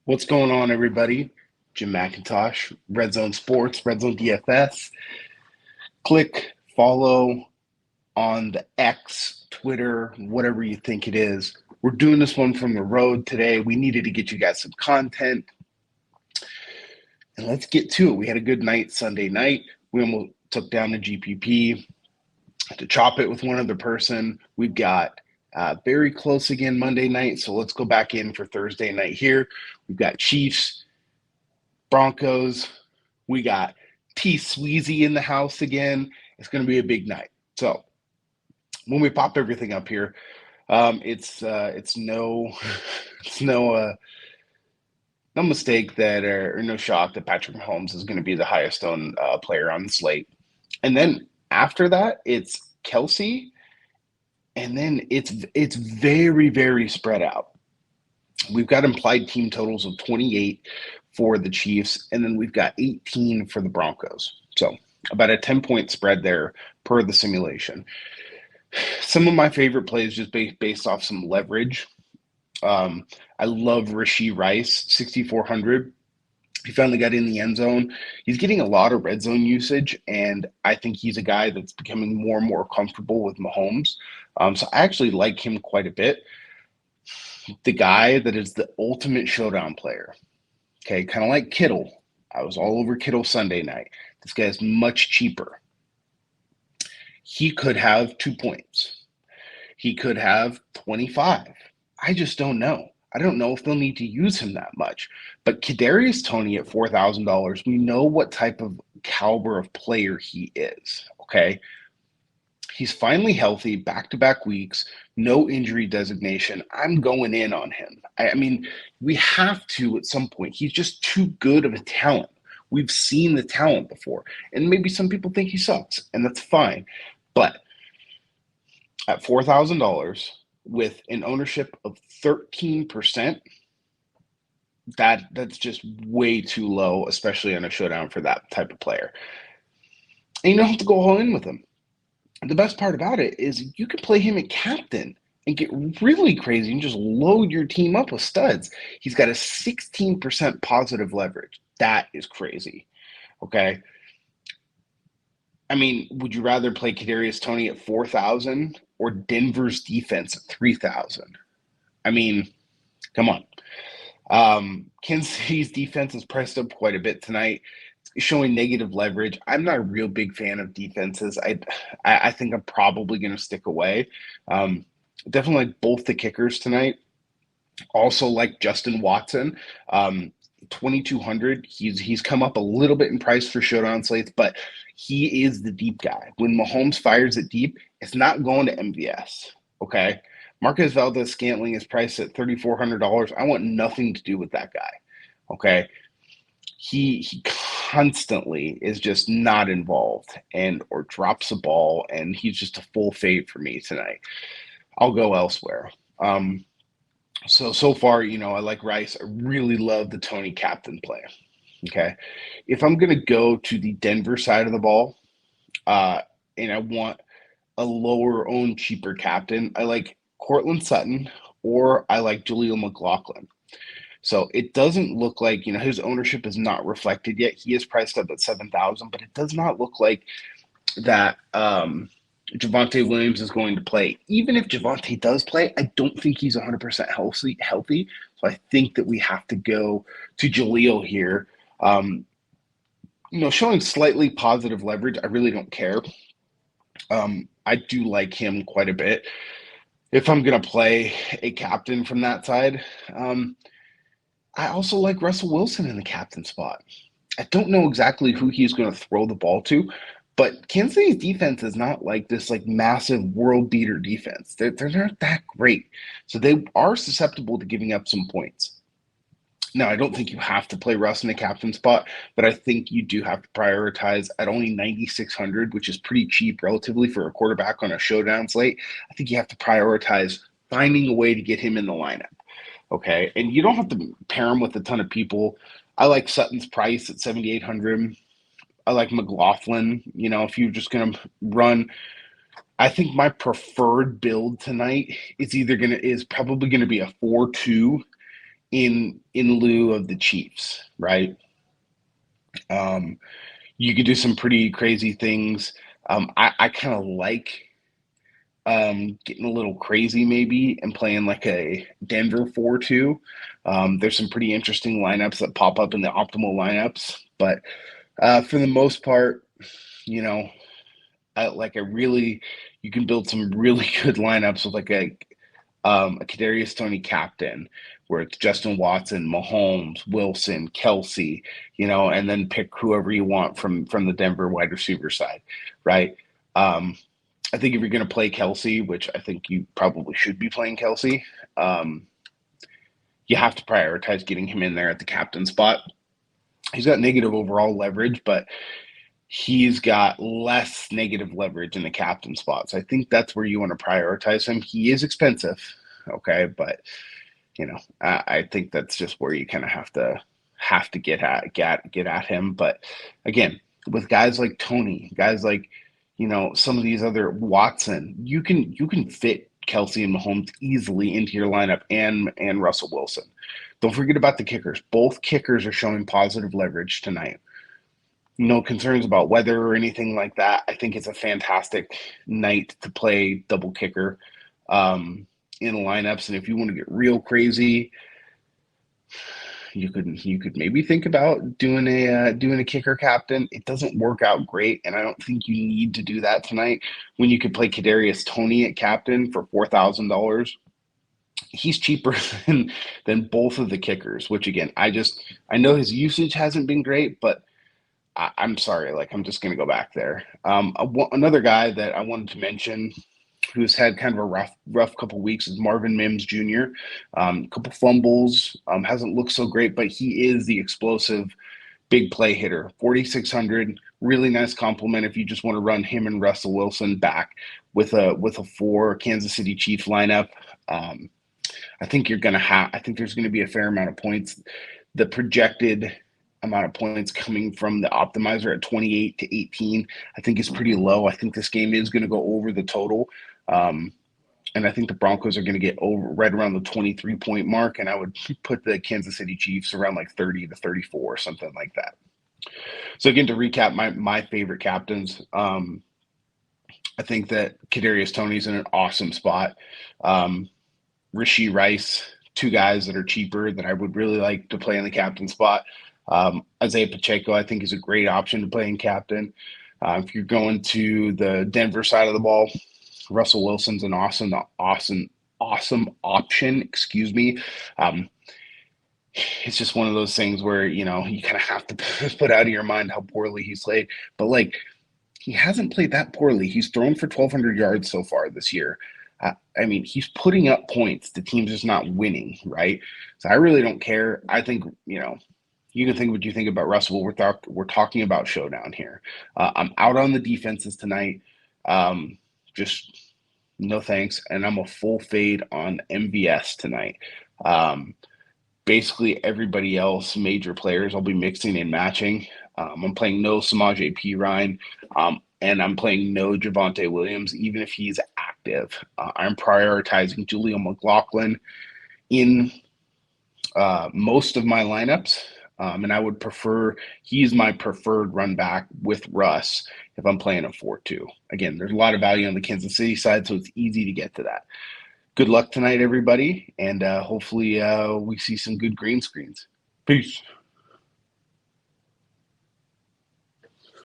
What's going on, everybody? Jim McIntosh, Red Zone Sports, Red Zone DFS. Click follow on the X, Twitter, whatever you think it is. We're doing this one from the road today. We needed to get you guys some content, and let's get to it. We had a good night Sunday night. We almost took down the GPP to chop it with one other person. We've got very close again Monday night, so let's go back in for Thursday night here. We've got Chiefs, Broncos. We got T Sweezy in the house again. It's going to be a big night. So when we pop everything up here, it's no it's no mistake that or no shock that Patrick Mahomes is going to be the highest owned player on the slate. And then after that, it's Kelsey, and then it's very spread out. We've got implied team totals of 28 for the Chiefs, and then we've got 18 for the Broncos. So about a 10-point spread there per the simulation. Some of my favorite plays just based off some leverage. I love Rashee Rice, 6,400. He finally got in the end zone. He's getting a lot of red zone usage, and I think he's a guy that's becoming more and more comfortable with Mahomes. So I actually like him quite a bit. The guy that is the ultimate showdown player. Okay, kind of like Kittle. I was all over Kittle Sunday night. This guy is much cheaper. He could have 2 points. He could have 25. I just don't know. I don't know if they'll need to use him that much. But Kadarius Toney at $4,000, we know what type of caliber of player he is. Okay, he's finally healthy, back-to-back weeks, no injury designation. I'm going in on him. I mean, we have to at some point. He's just too good of a talent. We've seen the talent before. And maybe some people think he sucks, and that's fine. But at $4,000 with an ownership of 13%, that's just way too low, especially on a showdown for that type of player. And you don't have to go all in with him. The best part about it is you can play him at captain and get really crazy and just load your team up with studs. He's got a 16% positive leverage. That is crazy. Okay. I mean, would you rather play Kadarius Toney at 4,000 or Denver's defense at 3,000? I mean, come on. Kansas City's defense is pressed up quite a bit tonight, showing negative leverage. I'm not a real big fan of defenses. I think I'm probably going to stick away. Definitely like both the kickers tonight. Also like Justin Watson, 2,200. He's come up a little bit in price for showdown slates, but he is the deep guy. When Mahomes fires it deep, it's not going to MVS. Okay. Marquez Valdez-Scantling is priced at $3,400. I want nothing to do with that guy. Okay. He constantly is just not involved and or drops a ball, and he's just a full fade for me tonight. I'll go elsewhere. So far, I like Rice. I really love the Toney captain play. Okay. If I'm going to go to the Denver side of the ball, and I want a lower owned, cheaper captain, I like Cortland Sutton or I like Jaleel McLaughlin. So it doesn't look like, his ownership is not reflected yet. He is priced up at 7,000, but it does not look like that Javonte Williams is going to play. Even if Javonte does play, I don't think he's 100% healthy. So I think that we have to go to Jaleel here. Showing slightly positive leverage, I really don't care. I do like him quite a bit. If I'm going to play a captain from that side, I also like Russell Wilson in the captain spot. I don't know exactly who he's going to throw the ball to, but Kansas City's defense is not like this massive world beater defense. They're not that great. So they are susceptible to giving up some points. Now, I don't think you have to play Russ in the captain spot, but I think you do have to prioritize at only 9,600, which is pretty cheap relatively for a quarterback on a showdown slate. I think you have to prioritize finding a way to get him in the lineup. Okay. And you don't have to pair him with a ton of people. I like Sutton's price at 7,800. I like McLaughlin. If you're just going to run, I think my preferred build tonight is probably going to be a 4-2 in lieu of the Chiefs, right? Um, you could do some pretty crazy things. I kind of like getting a little crazy maybe and playing like a Denver 4-2. There's some pretty interesting lineups that pop up in the optimal lineups, but for the most part, you know, I really, you can build some really good lineups with like a Kadarius Toney captain, where it's Justin Watson, Mahomes, Wilson, Kelsey, and then pick whoever you want from the Denver wide receiver side, right? Um, I think if you're going to play Kelsey, which I think you probably should be playing Kelsey, um, you have to prioritize getting him in there at the captain spot. He's got negative overall leverage, but he's got less negative leverage in the captain spot. So I think that's where you want to prioritize him. He is expensive, okay, but I think that's just where you kind of have to get at him. But again, with guys like Tony, guys like some of these other Watson, you can fit Kelsey and Mahomes easily into your lineup and Russell Wilson. Don't forget about the kickers. Both kickers are showing positive leverage tonight. No concerns about weather or anything like that. I think it's a fantastic night to play double kicker in lineups. And if you want to get real crazy, you could maybe think about doing a kicker captain. It doesn't work out great, and I don't think you need to do that tonight when you could play Kadarius Toney at captain for $4,000. He's cheaper than both of the kickers, which again, I know his usage hasn't been great, but I'm sorry, like I'm just gonna go back there. Another guy that I wanted to mention who's had kind of a rough couple weeks is Marvin Mims Jr. A couple fumbles, hasn't looked so great, but he is the explosive big play hitter. 4,600, really nice compliment if you just want to run him and Russell Wilson back with a four Kansas City Chiefs lineup. I think I think there's gonna be a fair amount of points. The projected amount of points coming from the optimizer at 28 to 18, I think is pretty low. I think this game is going to go over the total. Um, and I think the Broncos are going to get over right around the 23-point mark. And I would put the Kansas City Chiefs around like 30 to 34 or something like that. So again, to recap my favorite captains, I think that Kadarius Toney's in an awesome spot. Rashee Rice, two guys that are cheaper that I would really like to play in the captain spot. Isaiah Pacheco, I think, is a great option to play in captain. If you're going to the Denver side of the ball, Russell Wilson's an awesome option. Excuse me. It's just one of those things where you kind of have to put out of your mind how poorly he's played. But like, he hasn't played that poorly. He's thrown for 1,200 yards so far this year. I mean, he's putting up points. The team's just not winning, right? So I really don't care. I think you can think what you think about Russell. We're talking about Showdown here. I'm out on the defenses tonight. Just no thanks, and I'm a full fade on MVS tonight. Basically, everybody else, major players, I'll be mixing and matching. I'm playing no Samaje Perine, and I'm playing no Javonte Williams, even if he's active. I'm prioritizing Julio McLaughlin in most of my lineups. And I would prefer, he's my preferred run back with Russ if I'm playing a 4-2. Again, there's a lot of value on the Kansas City side, so it's easy to get to that. Good luck tonight, everybody, and hopefully we see some good green screens. Peace.